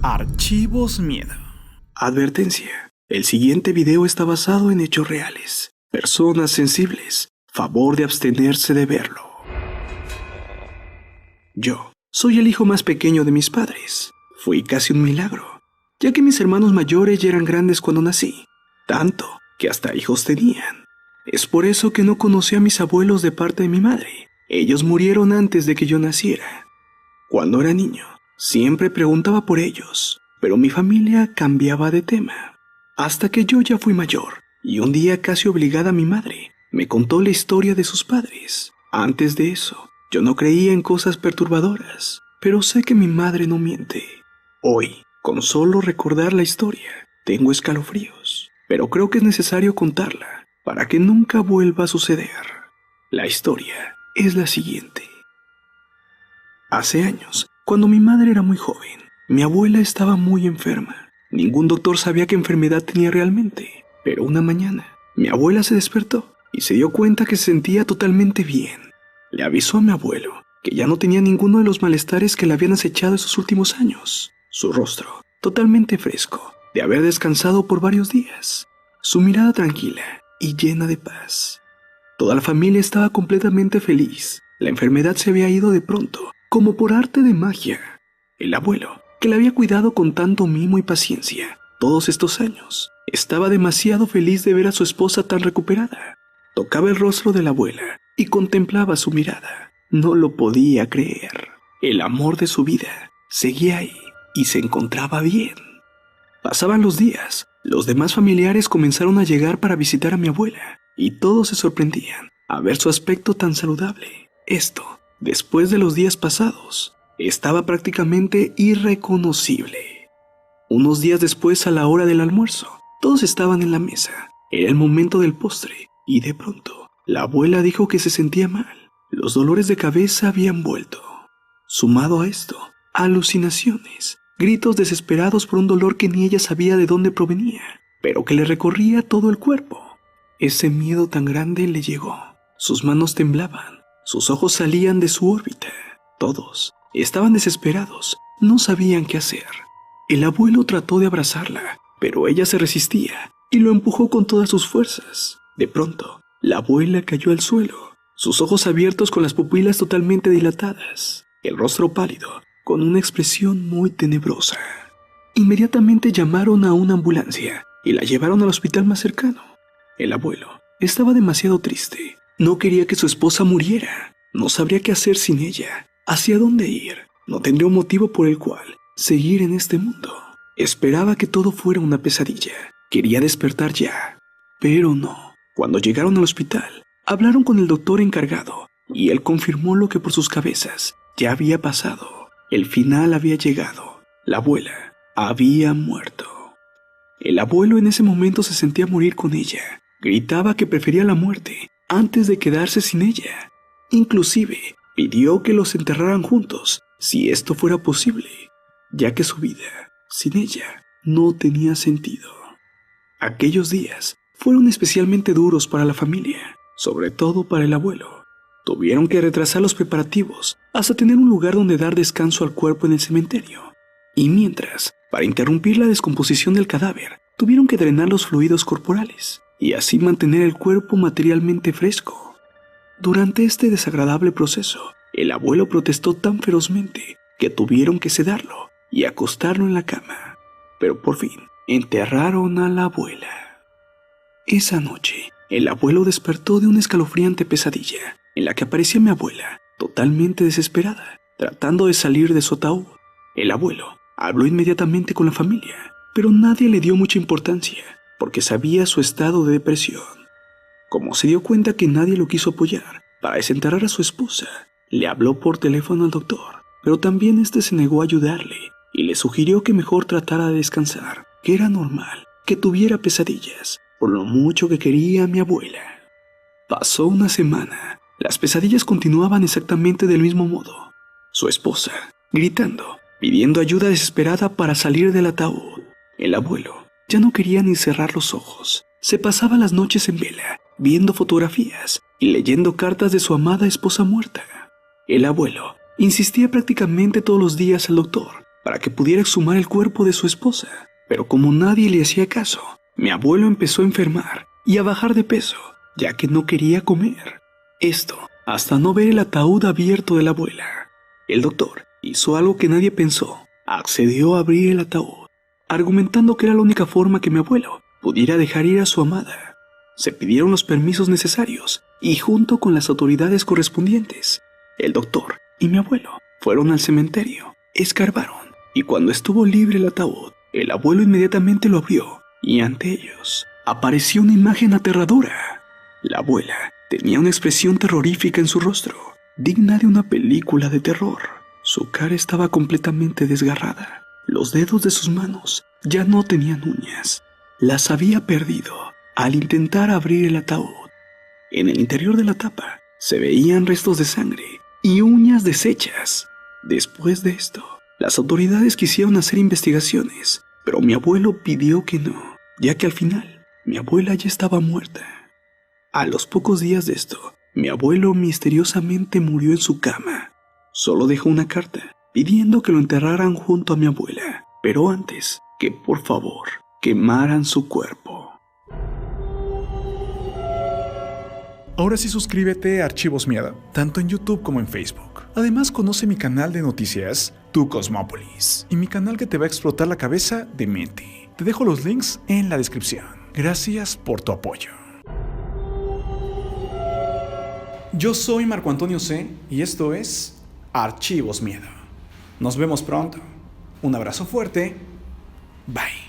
Archivos Miedo. Advertencia: el siguiente video está basado en hechos reales. Personas sensibles, favor de abstenerse de verlo. Yo soy el hijo más pequeño de mis padres. Fui casi un milagro, ya que mis hermanos mayores ya eran grandes cuando nací, tanto que hasta hijos tenían. Es por eso que no conocí a mis abuelos de parte de mi madre. Ellos murieron antes de que yo naciera. Cuando era niño, siempre preguntaba por ellos, pero mi familia cambiaba de tema. Hasta que yo ya fui mayor, y un día casi obligada mi madre me contó la historia de sus padres. Antes de eso, yo no creía en cosas perturbadoras, pero sé que mi madre no miente. Hoy, con solo recordar la historia, tengo escalofríos, pero creo que es necesario contarla para que nunca vuelva a suceder. La historia es la siguiente. Hace años, cuando mi madre era muy joven, mi abuela estaba muy enferma. Ningún doctor sabía qué enfermedad tenía realmente, pero una mañana, mi abuela se despertó y se dio cuenta que se sentía totalmente bien. Le avisó a mi abuelo que ya no tenía ninguno de los malestares que le habían acechado esos últimos años. Su rostro, totalmente fresco, de haber descansado por varios días. Su mirada tranquila y llena de paz. Toda la familia estaba completamente feliz. La enfermedad se había ido de pronto, como por arte de magia. El abuelo, que la había cuidado con tanto mimo y paciencia todos estos años, estaba demasiado feliz de ver a su esposa tan recuperada. Tocaba el rostro de la abuela y contemplaba su mirada. No lo podía creer. El amor de su vida seguía ahí y se encontraba bien. Pasaban los días. Los demás familiares comenzaron a llegar para visitar a mi abuela y todos se sorprendían a ver su aspecto tan saludable. Esto, después de los días pasados, estaba prácticamente irreconocible. Unos días después, a la hora del almuerzo, todos estaban en la mesa. Era el momento del postre y de pronto, la abuela dijo que se sentía mal. Los dolores de cabeza habían vuelto. Sumado a esto, alucinaciones, gritos desesperados por un dolor que ni ella sabía de dónde provenía, pero que le recorría todo el cuerpo. Ese miedo tan grande le llegó. Sus manos temblaban, sus ojos salían de su órbita. Todos estaban desesperados, no sabían qué hacer. El abuelo trató de abrazarla, pero ella se resistía y lo empujó con todas sus fuerzas. De pronto, la abuela cayó al suelo, sus ojos abiertos con las pupilas totalmente dilatadas, el rostro pálido, con una expresión muy tenebrosa. Inmediatamente llamaron a una ambulancia y la llevaron al hospital más cercano. El abuelo estaba demasiado triste. No quería que su esposa muriera. No sabría qué hacer sin ella. ¿Hacia dónde ir? No tendría un motivo por el cual seguir en este mundo. Esperaba que todo fuera una pesadilla. Quería despertar ya. Pero no. Cuando llegaron al hospital, hablaron con el doctor encargado y él confirmó lo que por sus cabezas ya había pasado. El final había llegado. La abuela había muerto. El abuelo en ese momento se sentía morir con ella. Gritaba que prefería la muerte antes de quedarse sin ella. Inclusive pidió que los enterraran juntos, si esto fuera posible, ya que su vida sin ella no tenía sentido. Aquellos días fueron especialmente duros para la familia, sobre todo para el abuelo. Tuvieron que retrasar los preparativos hasta tener un lugar donde dar descanso al cuerpo en el cementerio. Y mientras, para interrumpir la descomposición del cadáver, tuvieron que drenar los fluidos corporales y así mantener el cuerpo materialmente fresco. Durante este desagradable proceso, el abuelo protestó tan ferozmente que tuvieron que sedarlo y acostarlo en la cama. Pero por fin, enterraron a la abuela. Esa noche, el abuelo despertó de una escalofriante pesadilla en la que aparecía mi abuela, totalmente desesperada, tratando de salir de su ataúd. El abuelo habló inmediatamente con la familia, pero nadie le dio mucha importancia, porque sabía su estado de depresión. Como se dio cuenta que nadie lo quiso apoyar para desenterrar a su esposa, le habló por teléfono al doctor, pero también este se negó a ayudarle y le sugirió que mejor tratara de descansar, que era normal que tuviera pesadillas, por lo mucho que quería a mi abuela. Pasó una semana. Las pesadillas continuaban exactamente del mismo modo. Su esposa, gritando, pidiendo ayuda desesperada para salir del ataúd. El abuelo ya no quería ni cerrar los ojos. Se pasaba las noches en vela, viendo fotografías y leyendo cartas de su amada esposa muerta. El abuelo insistía prácticamente todos los días al doctor para que pudiera exhumar el cuerpo de su esposa. Pero como nadie le hacía caso, mi abuelo empezó a enfermar y a bajar de peso, ya que no quería comer. Esto hasta no ver el ataúd abierto de la abuela. El doctor hizo algo que nadie pensó. Accedió a abrir el ataúd, argumentando que era la única forma que mi abuelo pudiera dejar ir a su amada. Se pidieron los permisos necesarios y junto con las autoridades correspondientes, el doctor y mi abuelo fueron al cementerio, escarbaron y cuando estuvo libre el ataúd, el abuelo inmediatamente lo abrió y ante ellos apareció una imagen aterradora. La abuela tenía una expresión terrorífica en su rostro, digna de una película de terror. Su cara estaba completamente desgarrada. Los dedos de sus manos ya no tenían uñas. Las había perdido al intentar abrir el ataúd. En el interior de la tapa se veían restos de sangre y uñas deshechas. Después de esto, las autoridades quisieron hacer investigaciones, pero mi abuelo pidió que no, ya que al final mi abuela ya estaba muerta. A los pocos días de esto, mi abuelo misteriosamente murió en su cama. Solo dejó una carta pidiendo que lo enterraran junto a mi abuela, pero antes que por favor quemaran su cuerpo. Ahora sí suscríbete a Archivos Miedo, tanto en YouTube como en Facebook. Además conoce mi canal de noticias, Tu Cosmópolis, y mi canal que te va a explotar la cabeza de mente. Te dejo los links en la descripción. Gracias por tu apoyo. Yo soy Marco Antonio C. y esto es Archivos Miedo. Nos vemos pronto. Un abrazo fuerte. Bye.